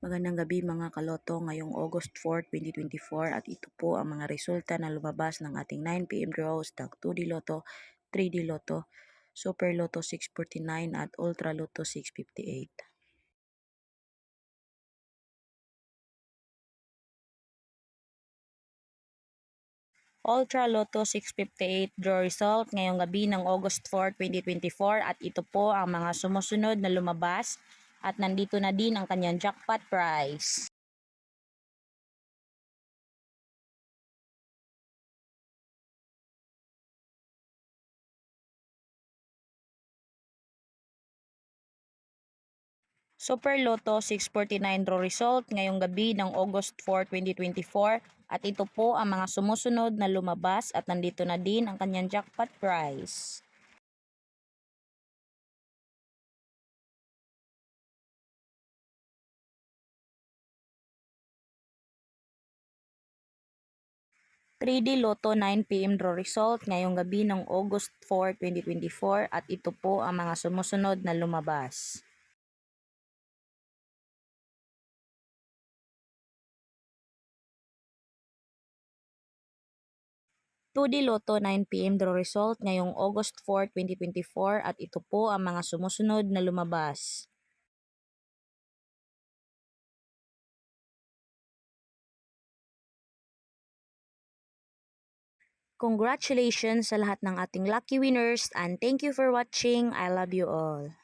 Magandang gabi mga kaloto ngayong August 4, 2024 at ito po ang mga resulta na lumabas ng ating 9pm draws ng 2D Lotto, 3D Lotto, Super Lotto 649 at Ultra Lotto 658. Ultra Lotto 658 draw result ngayong gabi ng August 4, 2024 at ito po ang mga sumusunod na lumabas at nandito na din ang kanyang jackpot prize. Super Lotto 649 draw result ngayong gabi ng August 4, 2024 at ito po ang mga sumusunod na lumabas at nandito na din ang kanyang jackpot prize. #3D Lotto 9pm draw result ngayong gabi ng August 4, 2024 at ito po ang mga sumusunod na lumabas. #2D Lotto 9pm draw result ngayong August 4, 2024 at ito po ang mga sumusunod na lumabas. Congratulations sa lahat ng ating lucky winners and thank you for watching. I love you all.